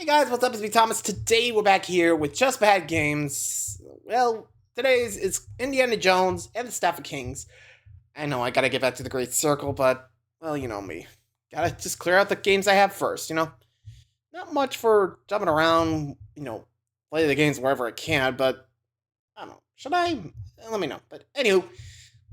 Hey guys, what's up? It's me, Thomas. Today we're back here with Just Bad Games. Well, today's is Indiana Jones and the Staff of Kings. I know I gotta get back to the Great Circle, but, well, you know me. Gotta just clear out the games I have first, you know? Not much for jumping around, play the games wherever I can, but, I don't know. Should I? Let me know. But, anywho,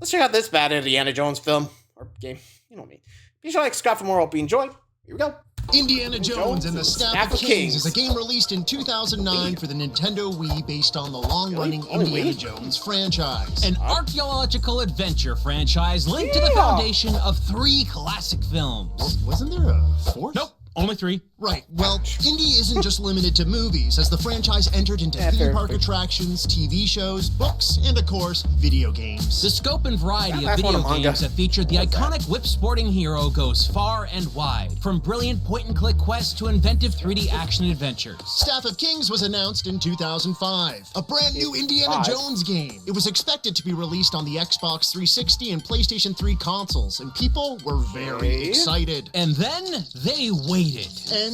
let's check out this bad Indiana Jones film, or game, you know me. Be sure to like, subscribe for more, hope you enjoy. Here we go. Indiana Jones and the Staff of Kings is a game released in 2009 for the Nintendo Wii based on the long-running Indiana Jones franchise. An archaeological adventure franchise linked to the foundation of 3 classic films. Wasn't there a 4th? Nope, only 3. Right, well, Indy isn't just limited to movies, as the franchise entered into theme park attractions, TV shows, books, and of course, video games. The scope and variety of video games that featured the iconic whip-sporting hero goes far and wide, from brilliant point-and-click quests to inventive 3D action adventures. Staff of Kings was announced in 2005, a brand new Indiana Jones game. It was expected to be released on the Xbox 360 and PlayStation 3 consoles, and people were very excited. And then they waited. And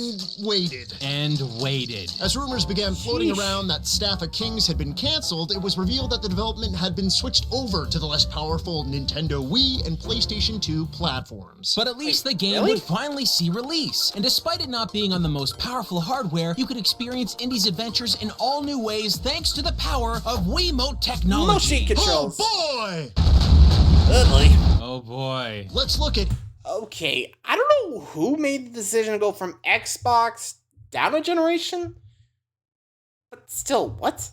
waited. As rumors began floating around that Staff of Kings had been cancelled, it was revealed that the development had been switched over to the less powerful Nintendo Wii and PlayStation 2 platforms. But at least the game would finally see release. And despite it not being on the most powerful hardware, you could experience Indy's adventures in all new ways thanks to the power of Wiimote technology. Motion controls. Oh boy! Oh boy. Let's look at... Okay, I don't know who made the decision to go from Xbox down a generation, but still, what?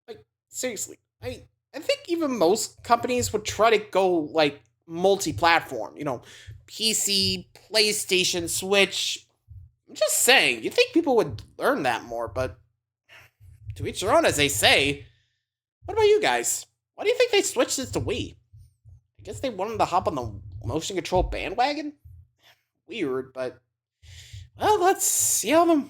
Like, seriously, I think even most companies would try to go, like, multi-platform, PC, PlayStation, Switch. I'm just saying, you'd think people would learn that more, but to each their own, as they say. What about you guys? Why do you think they switched this to Wii? I guess they wanted to hop on the motion control bandwagon? Weird, but, well, let's see how the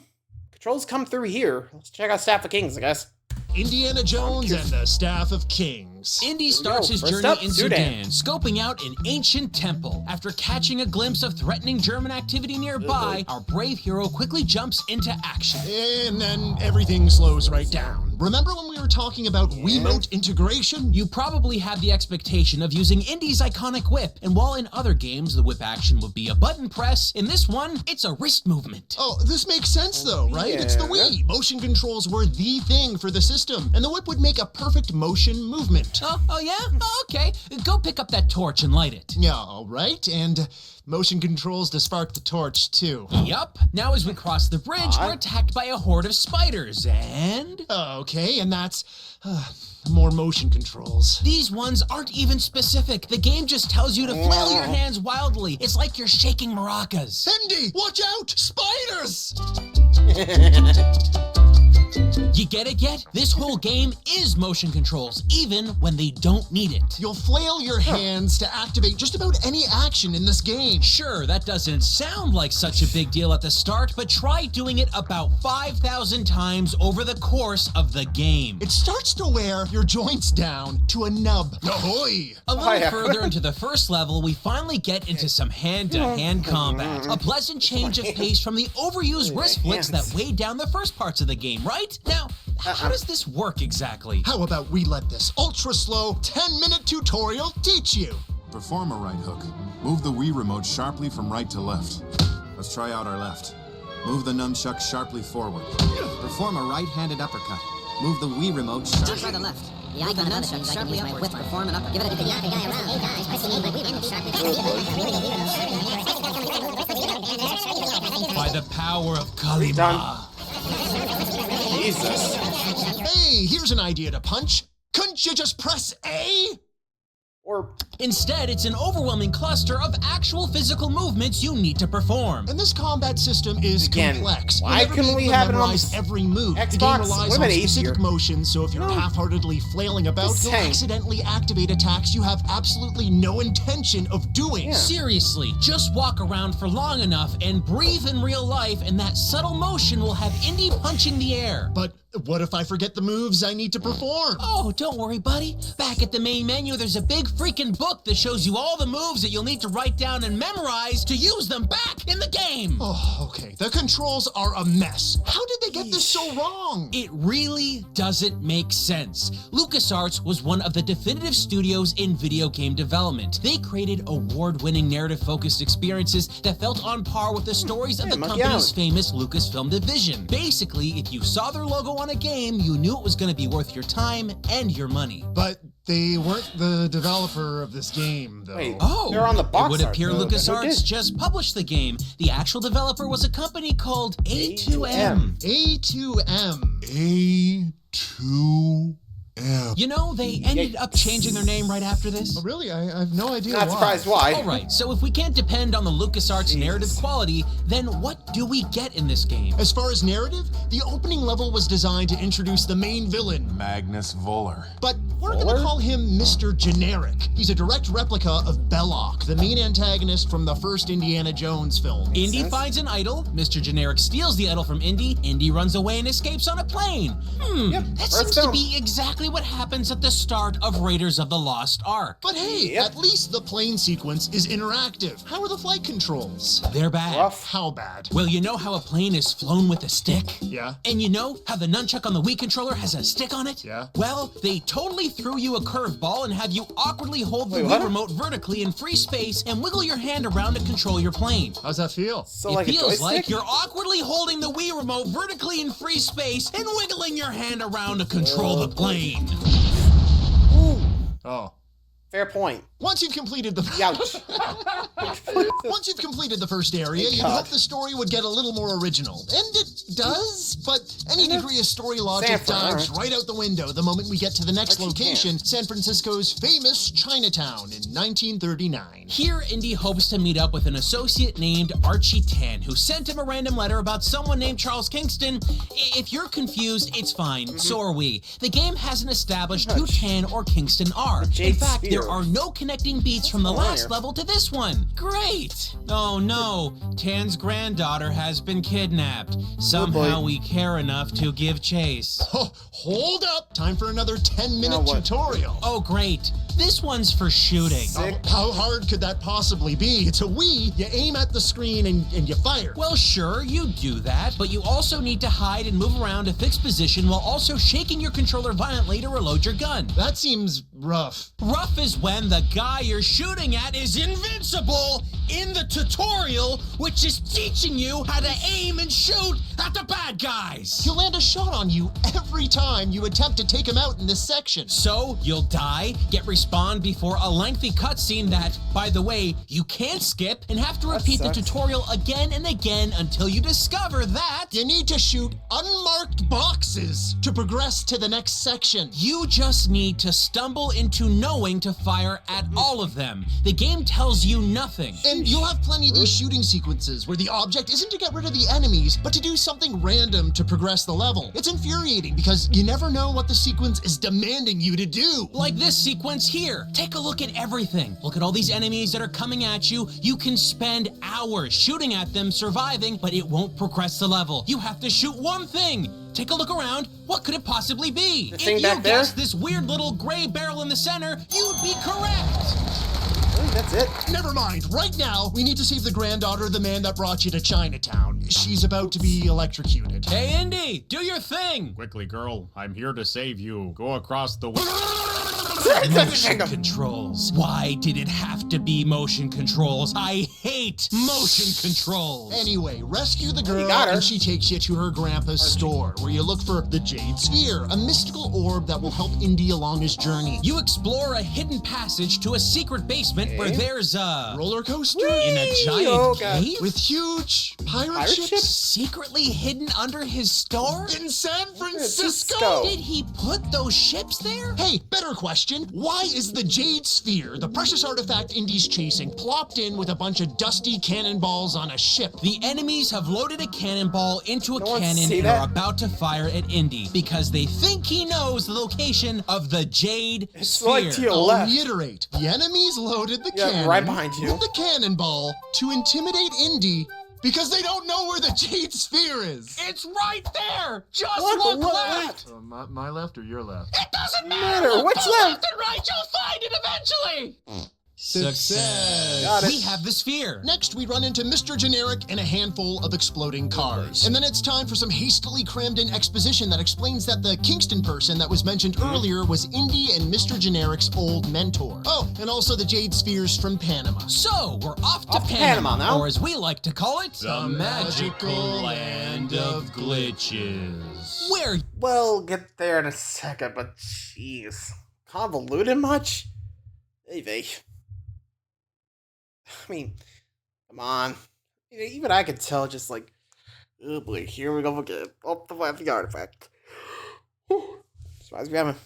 controls come through here. Let's check out Staff of Kings, I guess. Indiana Jones and the Staff of Kings. Indy starts his journey in Sudan, scoping out an ancient temple. After catching a glimpse of threatening German activity nearby, our brave hero quickly jumps into action. And then everything slows right down. Remember when we were talking about Wiimote integration? You probably had the expectation of using Indy's iconic whip, and while in other games the whip action would be a button press, in this one, it's a wrist movement. Oh, this makes sense though, right? It's the Wii. Motion controls were the thing for the system, and the whip would make a perfect motion movement. Oh yeah? Oh, okay. Go pick up that torch and light it. Yeah, all right, and motion controls to spark the torch too. Yup. Now as we cross the bridge, we're attacked by a horde of spiders, and... Okay, and that's... more motion controls. These ones aren't even specific. The game just tells you to flail your hands wildly. It's like you're shaking maracas. Indy, watch out! Spiders! You get it yet? This whole game is motion controls, even when they don't need it. You'll flail your hands to activate just about any action in this game. Sure, that doesn't sound like such a big deal at the start, but try doing it about 5,000 times over the course of the game. It starts to wear your joints down to a nub. Ahoy! A little further into the first level, we finally get into some hand-to-hand combat. A pleasant change of pace from the overused wrist flicks that weighed down the first parts of the game, right? Now, how does this work exactly? How about we let this ultra-slow 10-minute tutorial teach you? Perform a right hook. Move the Wii remote sharply from right to left. Let's try out our left. Move the nunchuck sharply forward. Perform a right-handed uppercut. Move the Wii remote sharply... Jump right to left. The icon above it shows I can use my whip to perform an uppercut. Give it a guy around. Hey guys, I see my Wii remote sharply. By the power of Kalima. Jesus. Hey, here's an idea to punch. Couldn't you just press A? Or instead, it's an overwhelming cluster of actual physical movements you need to perform. And this combat system is complex. Why couldn't we have it on every move? Xbox? The game relies on specific easier. motions, so if you're half-heartedly flailing about, you'll accidentally activate attacks you have absolutely no intention of doing. Seriously, just walk around for long enough and breathe in real life, and that subtle motion will have Indy punching the air. But what if I forget the moves I need to perform? Oh, don't worry, buddy. Back at the main menu, there's a big freaking book that shows you all the moves that you'll need to write down and memorize to use them back in the game. Oh, okay. The controls are a mess. How did they get this so wrong? It really doesn't make sense. LucasArts was one of the definitive studios in video game development. They created award-winning narrative-focused experiences that felt on par with the stories of the company's famous Lucasfilm division. Basically, if you saw their logo on a game, you knew it was going to be worth your time and your money. But they weren't the developer of this game, though. Wait, Oh, they're on the box it would art, appear though. LucasArts just published the game. The actual developer was a company called A2M. A2M. A2M. You know, they ended up changing their name right after this. Oh, really? I have no idea Not why. surprised why. All right, so if we can't depend on the LucasArts narrative quality, then what do we get in this game? As far as narrative, the opening level was designed to introduce the main villain, Magnus Voller. but we're going to call him Mr. Generic. He's a direct replica of Belloc, the main antagonist from the first Indiana Jones film. Indy finds an idol, Mr. Generic steals the idol from Indy, Indy runs away and escapes on a plane. That seems to be exactly what happens at the start of Raiders of the Lost Ark. But hey, at least the plane sequence is interactive. How are the flight controls? They're bad. Rough. How bad? Well, you know how a plane is flown with a stick? Yeah. And you know how the nunchuck on the Wii controller has a stick on it? Yeah. Well, they totally threw you a curveball and have you awkwardly hold the Wait, Wii what? remote vertically in free space and wiggle your hand around to control your plane. How's that feel? So It like a feels like joystick? you're awkwardly holding the Wii remote vertically in free space and wiggling your hand around to control the plane. Oh. Fair point. Once you've completed the Ouch. Once you've completed the first area, you'd God. hope the story would get a little more original. And it does, but any degree of story logic Sanford, dives alright. right out the window the moment we get to the next But you location, San Francisco's famous Chinatown in 1939. Here, Indy hopes to meet up with an associate named Archie Tan, who sent him a random letter about someone named Charles Kingston. If you're confused, it's fine. So are we. The game hasn't established who Tan or Kingston are. In Jade fact, Sphere. there are no connecting beats from the last familiar. level to this one. Great. Oh no, Tan's granddaughter has been kidnapped. Somehow we care enough to give chase. Oh, hold up! Time for another 10-minute Now what? tutorial. Oh great, this one's for shooting. How hard could that possibly be? It's a Wii. You aim at the screen and you fire. Well, sure, you do that, but you also need to hide and move around to fix position while also shaking your controller violently to reload your gun. That seems rough. Rough is when the guy you're shooting at is invincible in the tutorial, which is teaching you how to aim and shoot at the bad guys. He'll land a shot on you every time you attempt to take him out in this section. So you'll die, get respawned before a lengthy cutscene that, by the way, you can't skip, and have to repeat the sucks. tutorial again and again until you discover that You need to shoot unmarked boxes to progress to the next section. you just need to stumble into knowing to fire at all of them. The game tells you nothing. And you'll have plenty of these shooting sequences where the object isn't to get rid of the enemies, but to do something random to progress the level. It's infuriating because you never know what the sequence is demanding you to do. Like this sequence here. Take a look at everything. Look at all these enemies that are coming at you. You can spend hours shooting at them, surviving, but it won't progress the level. You have to shoot one thing. Take a look around. What could it possibly be? The If thing you back there? guessed this weird little gray barrel in the center, you'd be correct. Really, that's it? Never mind. Right now, we need to save the granddaughter of the man that brought you to Chinatown. She's about to be electrocuted. Hey, Indy, do your thing. Quickly, girl, I'm here to save you. Go across the Motion controls. Why did it have to be motion controls? I hate motion controls. Anyway, rescue the girl got her. and she takes you to her grandpa's store, where you look for the Jade Sphere, a mystical orb that will help Indy along his journey. You explore a hidden passage to a secret basement where there's a... Roller coaster in a giant Oh, God. cave? with huge pirate Pirate ships ships? Secretly hidden under his store? in San Francisco. Francisco. Did he put those ships there? Hey, better question. Why is the Jade Sphere, the precious artifact Indy's chasing, plopped in with a bunch of dusty cannonballs on a ship? The enemies have loaded a cannonball into a No one cannon see and that? are about to fire at Indy because they think he knows the location of the Jade It's Sphere. like to your I'll left. reiterate, the enemies loaded the Yeah, cannon right behind you. with the cannonball to intimidate Indy because they don't know where the Jade Sphere is. It's right there! Just Look, look left. left! my left or your left? It doesn't Matter, matter! Look which to left? and right! You'll find it eventually! Success. Got it. We have the sphere. Next, we run into Mr. Generic and a handful of exploding cars. And then it's time for some hastily crammed-in exposition that explains that the Kingston person that was mentioned earlier was Indy and Mr. Generic's old mentor. Oh, and also the Jade Spheres from Panama. So, we're off to Panama now. or as we like to call it, The magical land of glitches. where We'll get there in a second, but jeez. Convoluted much? Maybe. I mean, come on. Even I could tell, just like, oh boy, here we go again. Oh, the artifact. Whew. Surprised we haven't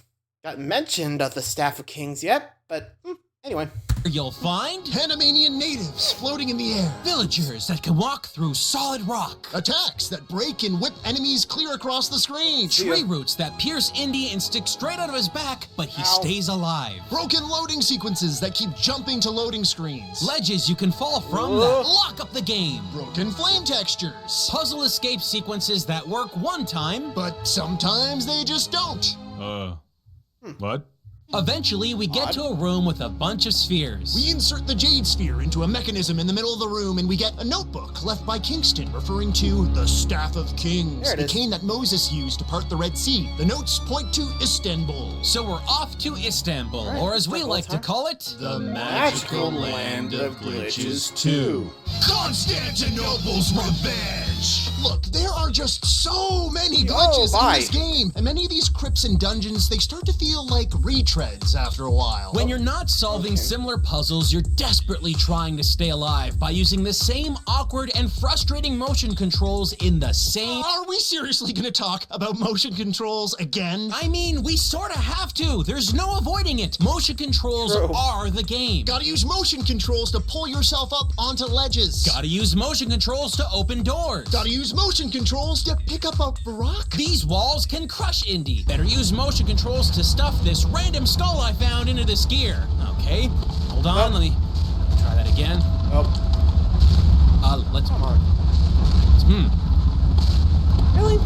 gotten mentioned of the Staff of Kings yet, but anyway. you'll find Panamanian natives floating in the air. villagers that can walk through solid rock. Attacks that break and whip enemies clear across the screen. Tree roots that pierce Indy and stick straight out of his back, but he Ow. stays alive. Broken loading sequences that keep jumping to loading screens. Ledges you can fall from that lock up the game. Broken flame textures. Puzzle escape sequences that work one time. But sometimes they just don't. What? Eventually, we get to a room with a bunch of spheres. We insert the Jade Sphere into a mechanism in the middle of the room, and we get a notebook left by Kingston referring to the Staff of Kings, There it the is. cane that Moses used to part the Red Sea. The notes point to Istanbul. So we're off to Istanbul, Right, or as we Istanbul, like to huh? call it, The magical land of glitches 2. Constantinople's Revenge! Look, there are just so many glitches in my. this game, and many of these crypts and dungeons, they start to feel like retreads after a while. When you're not solving similar puzzles, you're desperately trying to stay alive by using the same awkward and frustrating motion controls in the same... Are we seriously gonna talk about motion controls again? I mean, we sorta have to. There's no avoiding it. Motion controls True. are the game. Gotta use motion controls to pull yourself up onto ledges. Gotta use motion controls to open doors. Gotta use motion controls to pick up a rock. These walls can crush Indy. Better use motion controls to stuff this random skull I found into this gear. Okay, hold on, let me try that again. Oh, Let's... come on. Really?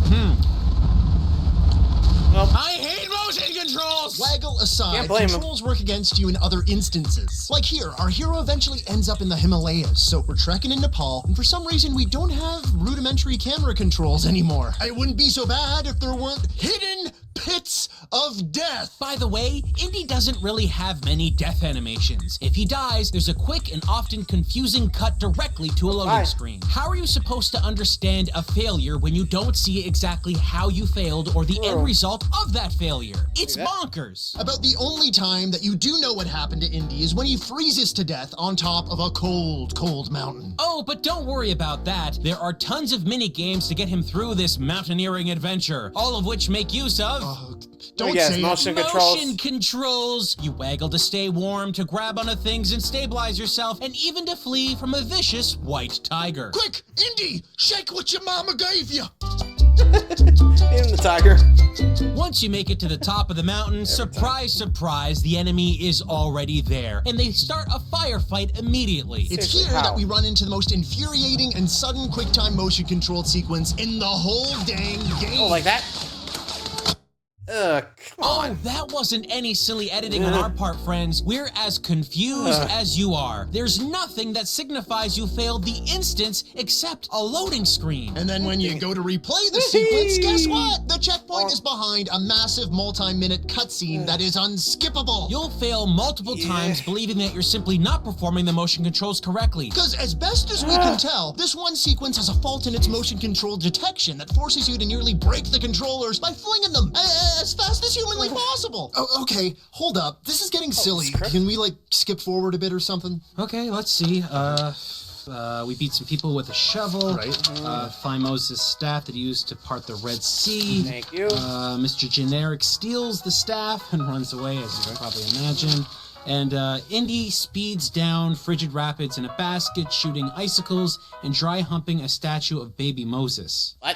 Well, I hate motion controls! Waggle aside, Can't blame him. controls work against you in other instances. Like here, our hero eventually ends up in the Himalayas, so we're trekking in Nepal, and for some reason we don't have rudimentary camera controls anymore. It wouldn't be so bad if there weren't hidden pits of death. By the way, Indy doesn't really have many death animations. If he dies, there's a quick and often confusing cut directly to a loading Why? screen. How are you supposed to understand a failure when you don't see exactly how you failed or the end result of that failure? It's bonkers. About the only time that you do know what happened to Indy is when he freezes to death on top of a cold, cold mountain. Oh, but don't worry about that. There are tons of mini games to get him through this mountaineering adventure, all of which make use of Don't yes, say motion it. controls. motion controls. You waggle to stay warm, to grab onto things and stabilize yourself, and even to flee from a vicious white tiger. Quick, Indy, shake what your mama gave you. in the tiger. Once you make it to the top of the mountain, surprise, surprise, the enemy is already there, and they start a firefight immediately. It's Seriously, here how? that we run into the most infuriating and sudden QuickTime motion controlled sequence in the whole dang game. Oh, like that? Come Oh, on. that wasn't any silly editing on our part, friends. We're as confused as you are. There's nothing that signifies you failed the instance except a loading screen. And then when you go to replay the sequence, guess what? The checkpoint is behind a massive multi-minute cutscene that is unskippable. You'll fail multiple times believing that you're simply not performing the motion controls correctly. Because as best as we can tell, this one sequence has a fault in its motion control detection that forces you to nearly break the controllers by flinging them as fast as humanly possible. Oh, okay, hold up. This is getting silly. script? Can we, like, skip forward a bit or something? Okay, let's see. We beat some people with a shovel. Right. Find Moses' staff that he used to part the Red Sea. Thank you. Mr. Generic steals the staff and runs away, as you can probably imagine. And Indy speeds down frigid rapids in a basket, shooting icicles and dry humping a statue of baby Moses. What?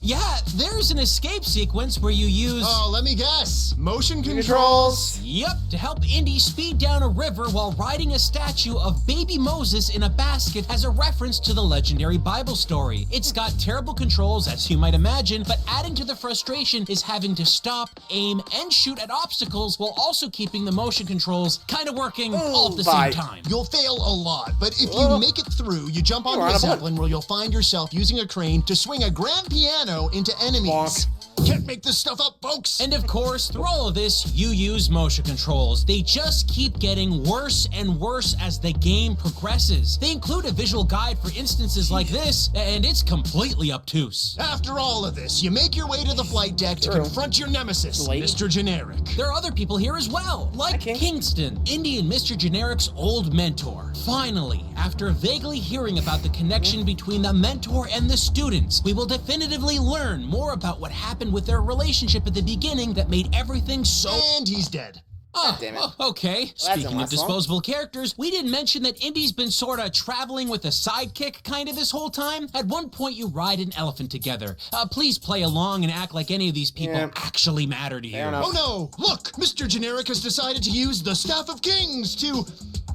Yeah, there's an escape sequence where you use... Oh, let me guess. Motion Controls. Yep, to help Indy speed down a river while riding a statue of baby Moses in a basket as a reference to the legendary Bible story. It's got terrible controls, as you might imagine, but adding to the frustration is having to stop, aim, and shoot at obstacles while also keeping the motion controls kind of working all at the same time. You'll fail a lot, but if you make it through, you jump onto a zeppelin where you'll find yourself using a crane to swing a grand piano into enemies. Can't make this stuff up, folks. And of course, through all of this, you use motion controls. They just keep getting worse and worse as the game progresses. They include a visual guide for instances like this, and it's completely obtuse. After all of this, you make your way to the flight deck to confront your nemesis, Mr. Generic. There are other people here as well, like Kingston, Indy and Mr. Generic's old mentor. Finally, after vaguely hearing about the connection between the mentor and the students, we will definitively learn more about what happened with their relationship at the beginning that made everything so... And he's dead. Oh, damn it. Okay. Speaking of disposable characters, we didn't mention that Indy's been sorta traveling with a sidekick kinda this whole time. At one point, you ride an elephant together. Please play along and act like any of these people actually matter to you. Oh no! Look! Mr. Generic has decided to use the Staff of Kings to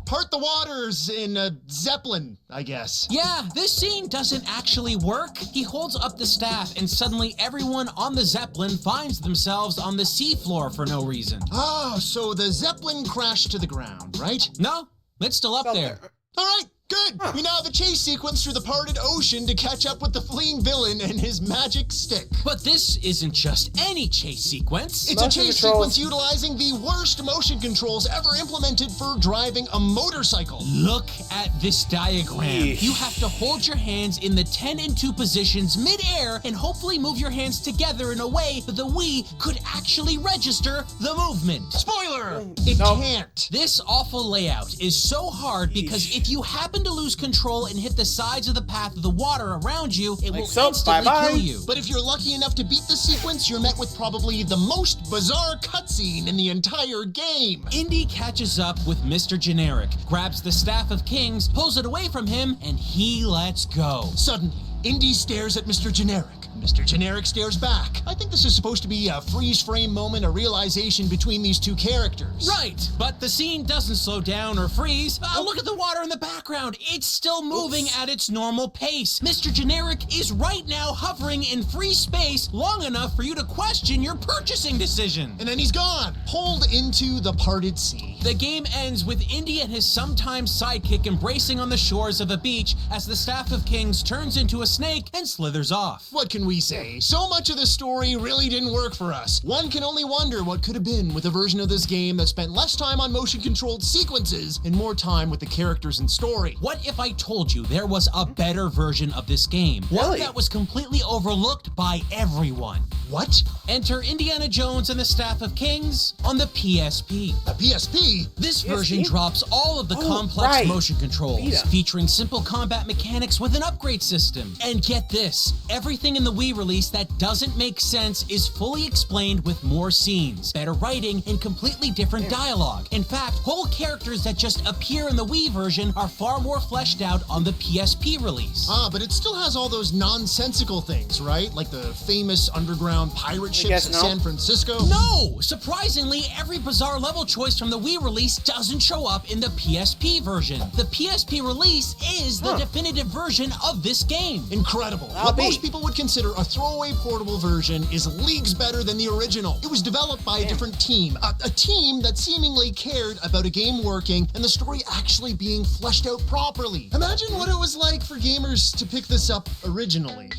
part the waters in a zeppelin, I guess. Yeah, this scene doesn't actually work. He holds up the staff and suddenly everyone on the zeppelin finds themselves on the seafloor for no reason. Oh, so the zeppelin crashed to the ground, right? No, it's still up there. All right, good. We now have a chase sequence through the parted ocean to catch up with the fleeing villain and his magic stick. But this isn't just any chase sequence. It's a chase sequence utilizing the worst motion controls ever implemented for driving a motorcycle. Look at this diagram. Yeesh. You have to hold your hands in the 10 and 2 positions mid-air and hopefully move your hands together in a way that the Wii could actually register the movement. Spoiler! It can't. This awful layout is so hard because if you happen to lose control and hit the sides of the path of the water around you, it will instantly kill you. But if you're lucky enough to beat the sequence, you're met with probably the most bizarre cutscene in the entire game. Indy catches up with Mr. Generic, grabs the Staff of Kings, pulls it away from him, and he lets go. Suddenly, Indy stares at Mr. Generic. Mr. Generic stares back. I think this is supposed to be a freeze frame moment, a realization between these two characters. Right, but the scene doesn't slow down or freeze. Look at the water in the background. It's still moving at its normal pace. Mr. Generic is right now hovering in free space long enough for you to question your purchasing decision. And then he's gone, pulled into the parted sea. The game ends with Indy and his sometime sidekick embracing on the shores of a beach as the Staff of Kings turns into a snake and slithers off. What can we say? So much of the story really didn't work for us. One can only wonder what could have been with a version of this game that spent less time on motion-controlled sequences and more time with the characters and story. What if I told you there was a better version of this game? One that was completely overlooked by everyone. What? Enter Indiana Jones and the Staff of Kings on the PSP. The PSP? This version drops all of the complex motion controls, featuring simple combat mechanics with an upgrade system. And get this, everything in the Wii release that doesn't make sense is fully explained with more scenes, better writing, and completely different dialogue. In fact, whole characters that just appear in the Wii version are far more fleshed out on the PSP release. But it still has all those nonsensical things, right? Like the famous underground pirate ships in San Francisco? No! Surprisingly, every bizarre level choice from the Wii release doesn't show up in the PSP version. The PSP release is the definitive version of this game. Incredible. What most people would consider a throwaway portable version is leagues better than the original. It was developed by a different team, a team that seemingly cared about a game working and the story actually being fleshed out properly. Imagine what it was like for gamers to pick this up originally.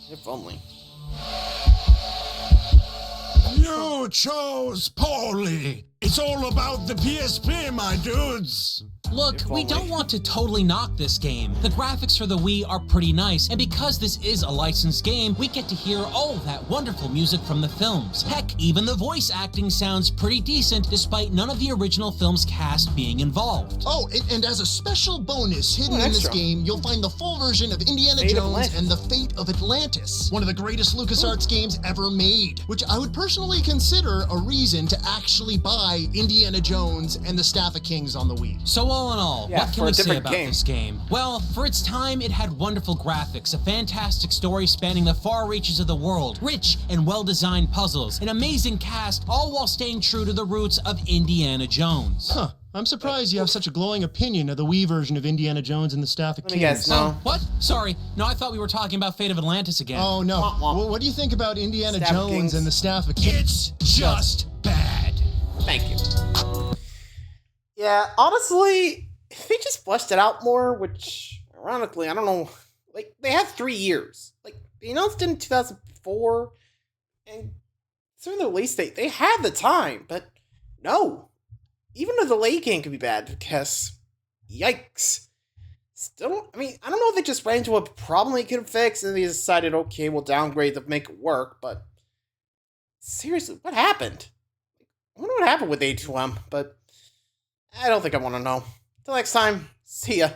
If only. You chose poorly. It's all about the PSP, my dudes. Look, If we only. don't want to totally knock this game. The graphics for the Wii are pretty nice, and because this is a licensed game, we get to hear all that wonderful music from the films. Heck, even the voice acting sounds pretty decent despite none of the original film's cast being involved. Oh, and as a special bonus, hidden in this extra. game, you'll find the full version of Indiana Fate of Jones Atlantis. and the Fate of Atlantis, one of the greatest LucasArts games ever made, which I would personally consider a reason to actually buy Indiana Jones and the Staff of Kings on the Wii. So all in all, Yeah, what for can a we say different about game. this game? Well, for its time, it had wonderful graphics, a fantastic story spanning the far reaches of the world, rich and well-designed puzzles, an amazing cast, all while staying true to the roots of Indiana Jones. Huh. I'm surprised you have such a glowing opinion of the Wii version of Indiana Jones and the Staff of Let me Kings. guess, no. What? Sorry. No, I thought we were talking about Fate of Atlantis again. Oh, no. Womp womp. What do you think about Indiana Staff of Jones Kings. and the Staff of Kings? It's just bad. Thank you. Yeah, honestly, if they just fleshed it out more, which, ironically, I don't know, like, they had 3 years. Like, they announced it in 2004, and considering the release date, they had the time, but no. Even a delayed game could be bad, because, yikes. Still, I mean, I don't know if they just ran into a problem they couldn't fix, and they decided, okay, we'll downgrade to make it work, but seriously, what happened? I wonder what happened with A2M, but I don't think I want to know. Till next time, see ya.